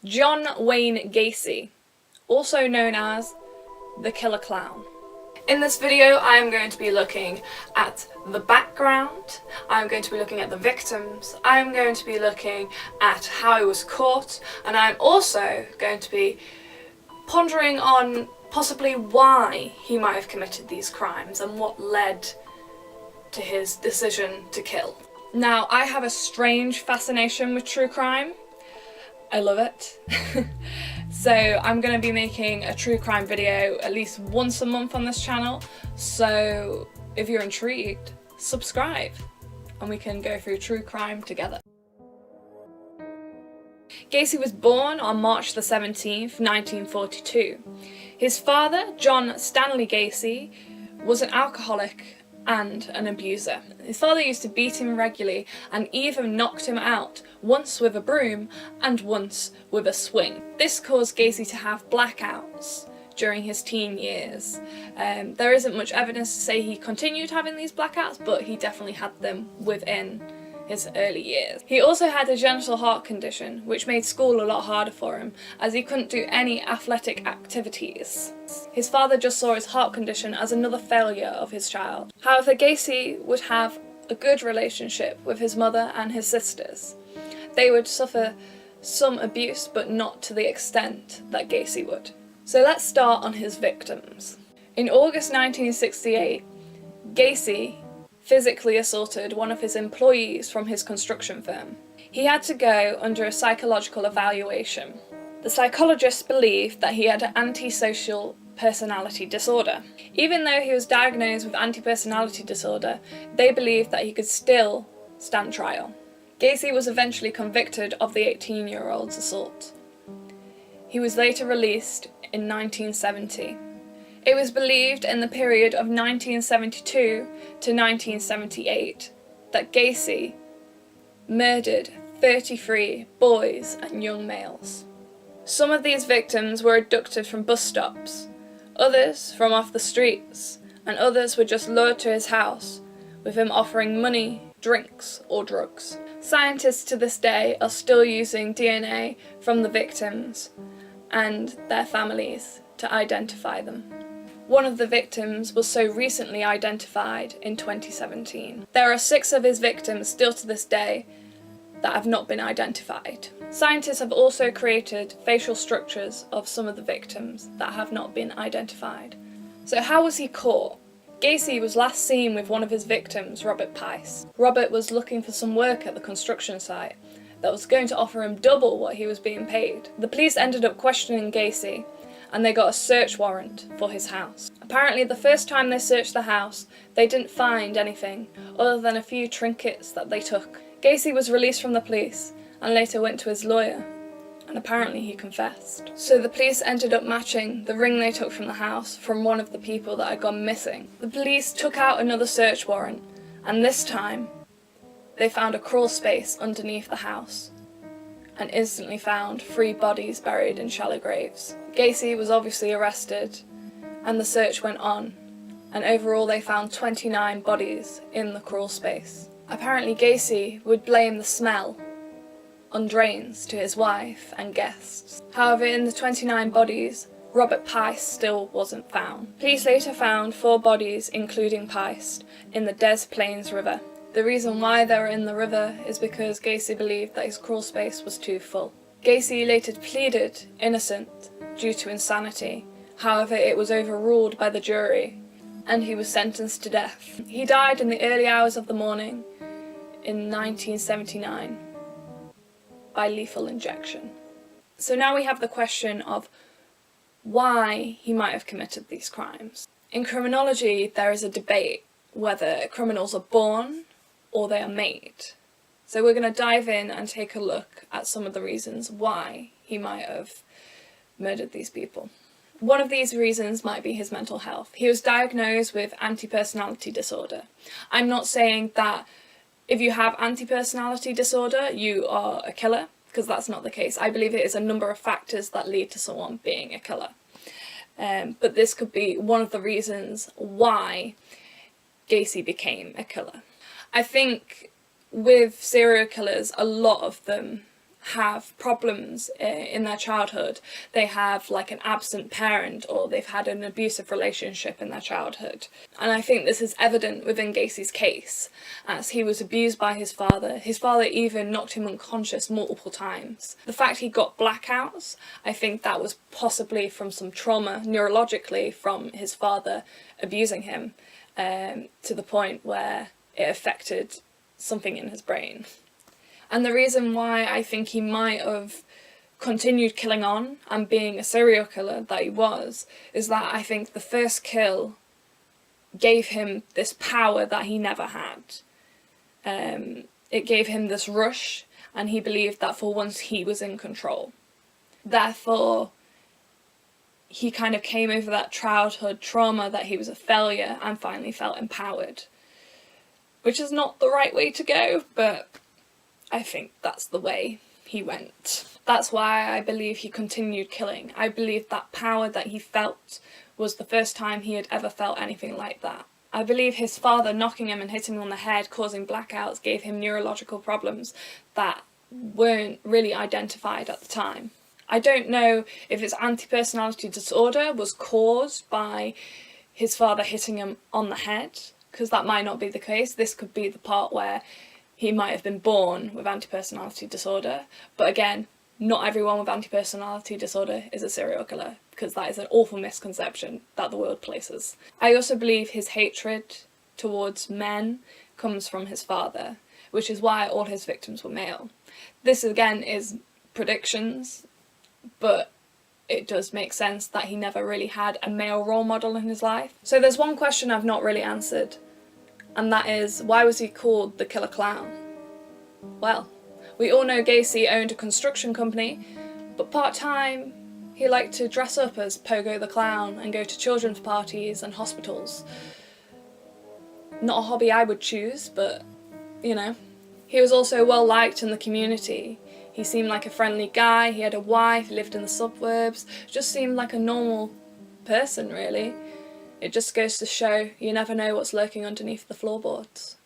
John Wayne Gacy, also known as the Killer Clown. In this video I am going to be looking at the background, I'm going to be looking at the victims, I'm going to be looking at how he was caught, and I'm also going to be pondering on possibly why he might have committed these crimes and what led to his decision to kill. Now, I have a strange fascination with true crime. I love it. So I'm going to be making a true crime video at least once a month on this channel, so if you're intrigued, subscribe and we can go through true crime together. Gacy was born on March the 17th, 1942. His father, John Stanley Gacy, was an alcoholic and an abuser. His father used to beat him regularly and even knocked him out, once with a broom and once with a swing. This caused Gacy to have blackouts during his teen years. There isn't much evidence to say he continued having these blackouts, but he definitely had them within his early years. He also had a genital heart condition, which made school a lot harder for him, as he couldn't do any athletic activities. His father just saw his heart condition as another failure of his child. However, Gacy would have a good relationship with his mother and his sisters. They would suffer some abuse, but not to the extent that Gacy would. So let's start on his victims. In August 1968, Gacy physically assaulted one of his employees from his construction firm. He had to go under a psychological evaluation. The psychologists believed that he had an antisocial personality disorder. Even though he was diagnosed with anti-personality disorder, they believed that he could still stand trial. Gacy was eventually convicted of the 18-year-old's assault. He was later released in 1970. It was believed in the period of 1972 to 1978 that Gacy murdered 33 boys and young males. Some of these victims were abducted from bus stops, others from off the streets, and others were just lured to his house, with him offering money, drinks, or drugs. Scientists to this day are still using DNA from the victims and their families to identify them. One of the victims was so recently identified in 2017. There are 6 of his victims still to this day that have not been identified. Scientists have also created facial structures of some of the victims that have not been identified. So how was he caught? Gacy was last seen with one of his victims, Robert Piest. Robert was looking for some work at the construction site that was going to offer him double what he was being paid. The police ended up questioning Gacy, and they got a search warrant for his house. Apparently the first time they searched the house, they didn't find anything other than a few trinkets that they took. Gacy was released from the police and later went to his lawyer, and apparently he confessed. So the police ended up matching the ring they took from the house from one of the people that had gone missing. The police took out another search warrant, and this time they found a crawl space underneath the house and instantly found 3 bodies buried in shallow graves. Gacy was obviously arrested and the search went on, and overall they found 29 bodies in the crawl space. Apparently Gacy would blame the smell on drains to his wife and guests. However, in the 29 bodies, Robert Piest still wasn't found. Police later found 4 bodies, including Piest, in the Des Plaines River. The reason why they were in the river is because Gacy believed that his crawl space was too full. Gacy later pleaded innocent due to insanity. However, it was overruled by the jury and he was sentenced to death. He died in the early hours of the morning in 1979 by lethal injection. So now we have the question of why he might have committed these crimes. In criminology, there is a debate whether criminals are born or they are made. So we're going to dive in and take a look at some of the reasons why he might have murdered these people. One of these reasons might be his mental health. He was diagnosed with anti-personality disorder. I'm not saying that if you have anti-personality disorder, you are a killer, because that's not the case. I believe it is a number of factors that lead to someone being a killer. But this could be one of the reasons why Gacy became a killer. I think with serial killers, a lot of them have problems in their childhood. They have like an absent parent, or they've had an abusive relationship in their childhood. And I think this is evident within Gacy's case, as he was abused by his father. His father even knocked him unconscious multiple times. The fact he got blackouts, I think that was possibly from some trauma neurologically from his father abusing him, to the point where it affected something in his brain. And the reason why I think he might have continued killing on and being a serial killer that he was, is that I think the first kill gave him this power that he never had. It gave him this rush, and he believed that for once he was in control. Therefore, he kind of came over that childhood trauma that he was a failure and finally felt empowered. Which is not the right way to go, but I think that's the way he went. That's why I believe he continued killing. I believe that power that he felt was the first time he had ever felt anything like that. I believe his father knocking him and hitting him on the head, causing blackouts, gave him neurological problems that weren't really identified at the time. I don't know if his anti-personality disorder was caused by his father hitting him on the head, because that might not be the case. This could be the part where he might have been born with anti-personality disorder. But again, not everyone with anti-personality disorder is a serial killer, because that is an awful misconception that the world places. I also believe his hatred towards men comes from his father, which is why all his victims were male. This again is predictions, but it does make sense that he never really had a male role model in his life. So there's one question I've not really answered, and that is, why was he called the Killer Clown? Well, we all know Gacy owned a construction company, but part-time he liked to dress up as Pogo the Clown and go to children's parties and hospitals. Not a hobby I would choose, but, you know. He was also well liked in the community. He seemed like a friendly guy, he had a wife, he lived in the suburbs, just seemed like a normal person really. It just goes to show you never know what's lurking underneath the floorboards.